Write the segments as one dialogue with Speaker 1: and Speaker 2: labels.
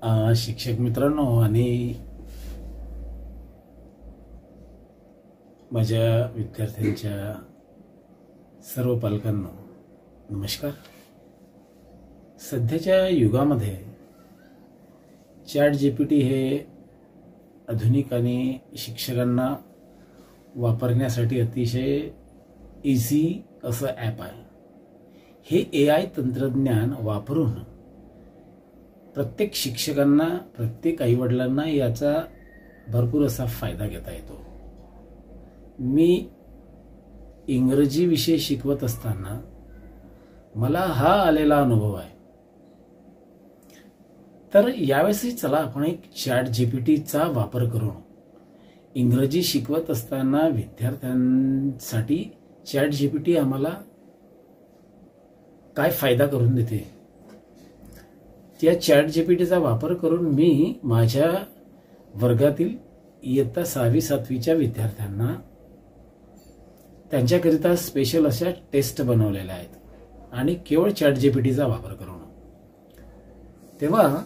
Speaker 1: शिक्षक मित्रांनो आणि माझ्या विद्यार्थ्यांच्या सर्व पालकांना नमस्कार. सध्याच्या युगामध्ये ChatGPT हे आधुनिक आणि शिक्षकांना वापरण्यासाठी अतिशय इझी असं ॲप आहे. हे AI तंत्रज्ञान वापरून प्रत्येक शिक्षकांना, प्रत्येक आईवडिलांना याचा भरपूर असा फायदा घेता येतो. मी इंग्रजी विषय शिकवत असताना मला हा आलेला अनुभव आहे. तर यावेळी चला आपण एक ChatGPTचा वापर करून इंग्रजी शिकवत असताना विद्यार्थ्यांसाठी ChatGPT आम्हाला काय फायदा करून देते, त्या ChatGPTचा वापर करून मी माझ्या वर्गातील इयत्ता 6वी-7वीच्या विद्यार्थ्यांना त्यांच्याकरिता स्पेशल अशा टेस्ट बनवलेल्या आहेत आणि केवळ ChatGPTचा वापर करून. तेव्हा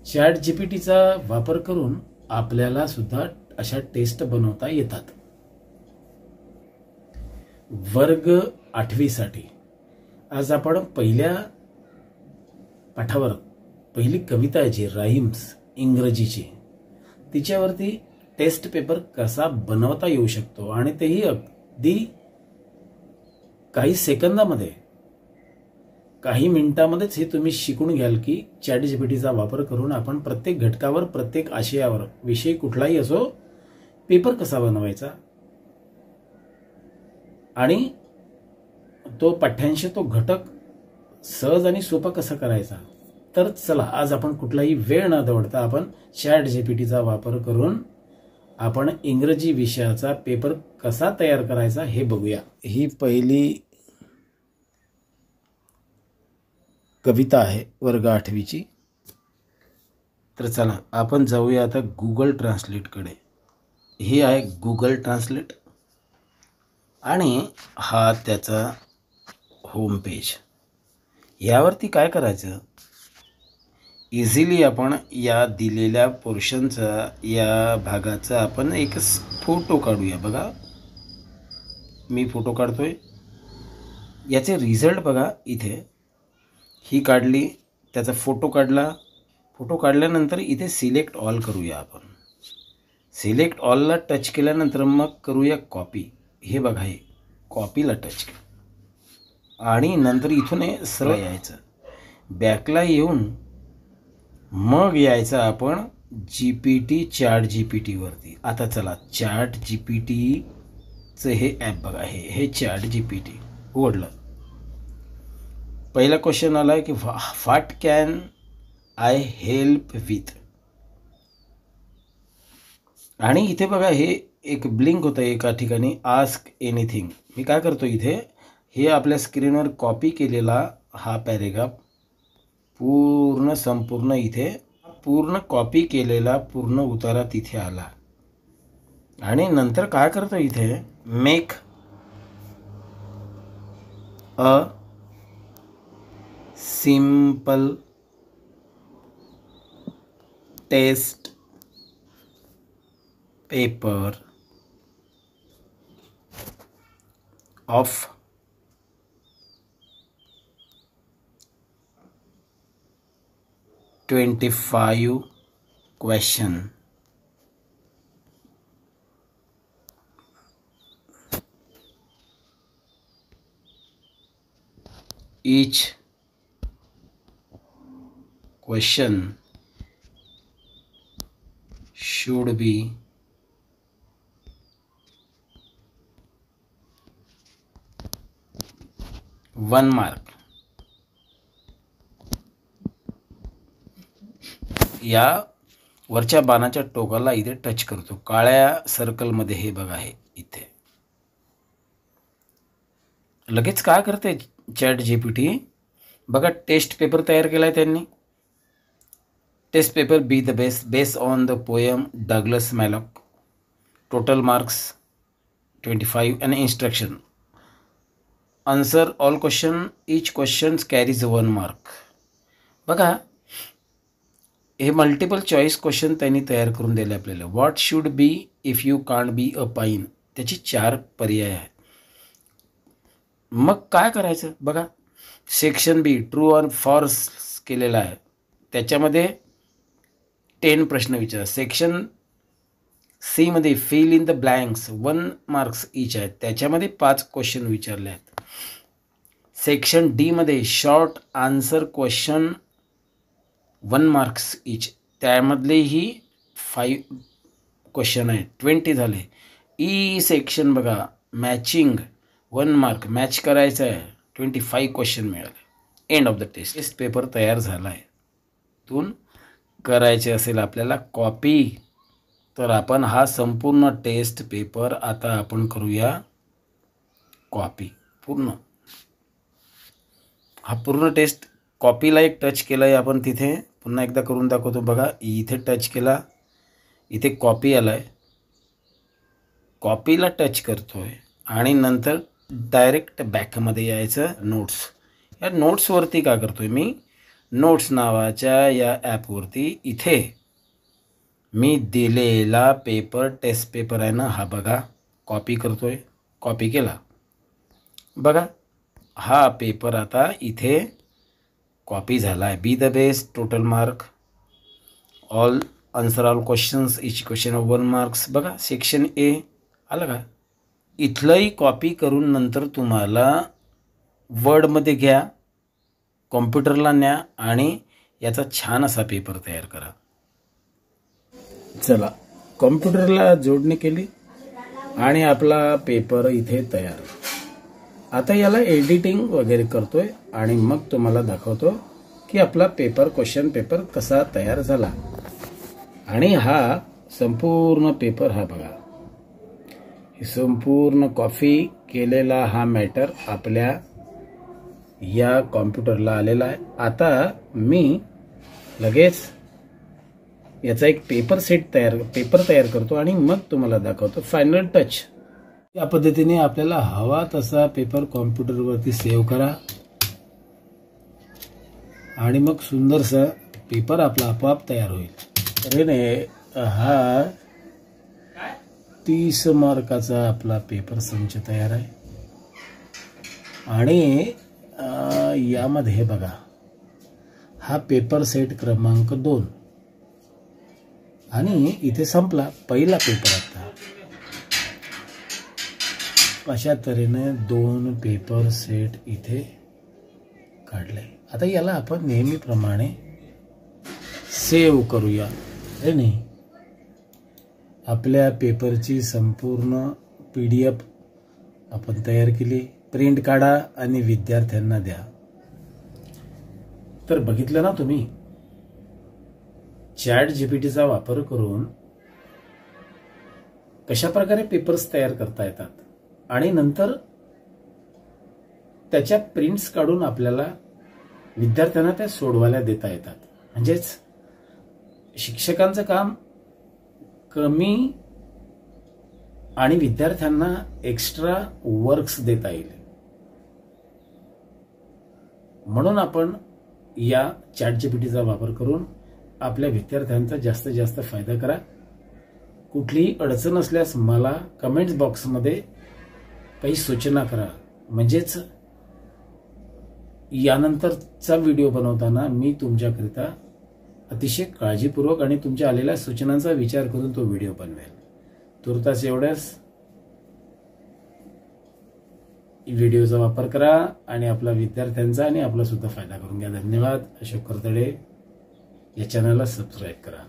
Speaker 1: ChatGPTचा वापर करून आपल्याला सुद्धा अशा टेस्ट बनवता येतात. वर्ग 8वी साठी आज आपण पहिल्या पाठावर पहिली कविता आहे जी राईम्स इंग्रजीची, तिच्यावरती टेस्ट पेपर कसा बनवता येऊ शकतो आणि तेही अगदी काही सेकंदामध्ये, काही मिनिटांमध्येच हे तुम्ही शिकून घ्याल की ChatGPTचा वापर करून आपण प्रत्येक घटकावर, प्रत्येक आशयावर, विषय कुठलाही असो, पेपर कसा बनवायचा आणि तो पाठ्यांश, तो घटक सहज आणि सोपा कसा करायचा. तर चला आज आपण कुठलाही वेळ न दवडता आपण ChatGPTचा वापर करून आपण इंग्रजी विषयाचा पेपर कसा तयार करायचा हे बघूया. ही पहिली कविता आहे वर्ग 8वीची. तर चला आपण जाऊया आता Google ट्रान्सलेटकडे. हे आहे Google ट्रान्सलेट आणि हा त्याचा होम पेज. यावरती काय करायचं, इझिली आपण या दिलेल्या पोर्शनचा, या भागाचा आपण एक फोटो काढूया. बघा मी फोटो काढतोय. याचे रिझल्ट बघा, इथे ही काढली, त्याचा फोटो काढला. फोटो काढल्यानंतर इथे सिलेक्ट ऑल करूया आपण. सिलेक्ट ऑलला टच केल्यानंतर मग करूया कॉपी. हे बघा, हे कॉपीला टच केलं आणि नंतर इथून हे सरळ यायचं, बॅकला येऊन मग यायचं आपण ChatGPT वरती. आता चला ChatGPTचं हे ॲप बघा, हे ChatGPT उघडलं. पहिला क्वेश्चन आला की what can I help with, आणि इथे बघा हे एक ब्लिंक होतं एका ठिकाणी, आस्क एनिथिंग. मी काय करतो, इथे हे आपल्या स्क्रीनवर कॉपी केलेला हा पॅरेग्राफ पूर्ण संपूर्ण इथे पूर्ण कॉपी केलेला पूर्ण उतारा तिथे आला. आणि नंतर काय करतो, इथे make a simple test paper of 25 question. Each question should be 1 mark. या वरच्या बाणाच्या टोकाला इथे टच करतो, काळ्या सर्कलमध्ये. हे बघा, हे इथे लगेच काय करते ChatGPT बघा, टेस्ट पेपर तयार केलाय त्यांनी. Test paper be the base on the poem Douglas Malloch. Total marks 25 and instruction. Answer all question, each question carries 1 mark. बघा हे मल्टिपल चॉईस क्वेश्चन त्यांनी तयार करून दिले आपल्याला. What should be if you can't be a pine, त्याची 4 पर्याय आहेत. मग काय करायचं बघा. Section B true or false केलेला आहे, त्याच्यामध्ये 10 प्रश्न विचार. सेक्शन सी मध्ये fill in the blanks 1 marks each आहेत, त्याच्यामध्ये 5 क्वेश्चन विचारले आहेत. सेक्शन डी मध्ये short answer question 1 marks each, त्यामधलेही 5 क्वेश्चन आहेत, 20 झाले. ई सेक्शन बघा मॅचिंग 1 मार्क, मॅच करायचं आहे, 25 क्वेश्चन मिळाले. And of the test paper तयार झाला आहे. तून करायचे असेल आपल्याला कॉपी, तर आपण हा संपूर्ण टेस्ट पेपर आता आपण करूया कॉपी. हा पूर्ण टेस्ट कॉपीला एक टच केलं आहे आपण. तिथे पुन्हा एकदा करून दाखवतो बघा. इथे टच केला, इथे कॉपी आला आहे, कॉपीला टच करतो आहे आणि नंतर डायरेक्ट बॅकमध्ये यायचं. नोट्स, या नोट्सवरती काय करतो आहे मी, नोट्स नावाच्या या ॲपवरती इथे मी दिलेला पेपर, टेस्ट पेपर आहे ना, हा बघा कॉपी करतो आहे. कॉपी केला बघा, हा पेपर आता इथे कॉपी झाला आहे. Be the best, total mark, all answer all questions, each question 1 marks. बघा सेक्शन ए आलं का. इथलंही कॉपी करून नंतर तुम्हाला वर्डमध्ये घ्या, कॉम्प्युटरला न्या आणि याचा छान असा पेपर तयार करा. चला, कॉम्प्युटरला जोडणी केली आणि आपला पेपर इथे तयार. आता याला एडिटिंग वगैरे करतोय आणि मग तुम्हाला दाखवतो की आपला पेपर, क्वेश्चन पेपर कसा तयार झाला. आणि हा संपूर्ण पेपर, हा बघा, हे संपूर्ण कॉपी केलेला हा मॅटर आपल्या या कॉम्प्युटरला आलेला आहे. आता मी लगेच याचा एक पेपर तयार करतो आणि मग तुम्हाला दाखवतो फायनल टच. या पद्धतीने आपल्याला हवा तसा पेपर कॉम्प्युटरवरती सेव्ह करा आणि मग सुंदरसा पेपर आपला आपोआप तयार होईल. तर हा 30 मार्काचा आपला पेपर संच तयार आहे. आणि यामध्ये बघा, हा पेपर सेट क्रमांक 2 आणि इथे संपला पहिला पेपर. आता अशा तऱ्हेने 2 पेपर सेट इथे काढले. आता याला आपण नेहमीप्रमाणे सेव्ह करूया. हे नाही, आपल्या पेपरची संपूर्ण PDF आपण तयार केली. प्रिंट काढा आणि विद्यार्थ्यांना द्या. तर बघितलं ना तुम्ही, ChatGPTचा वापर करून कशा प्रकारे पेपर्स तयार करता येतात आणि नंतर त्याच्या प्रिंट्स काढून आपल्याला विद्यार्थ्यांना त्या सोडवायला देता येतात. म्हणजेच शिक्षकांचं काम कमी आणि विद्यार्थ्यांना एक्स्ट्रा वर्क्स देता येईल. म्हणून आपण या ChatGPTचा वापर करून आपल्या विद्यार्थ्यांचा जास्तीत जास्त फायदा करा. कुठलीही अडचण असल्यास मला कमेंट्स बॉक्समध्ये काही सूचना करा. म्हणजेच यानंतरचा व्हिडिओ बनवताना मी तुमच्याकरिता अतिशय काळजीपूर्वक आणि तुमच्या आलेल्या सूचनांचा विचार करून तो व्हिडिओ बनवेल. तुर्तास एवढ्याच. व्हिडिओचा वापर करा आणि आपला विद्यार्थ्यांचा आणि आपला सुद्धा फायदा करून घ्या. धन्यवाद. अशोक करतडे. या चॅनलला सबस्क्राईब करा.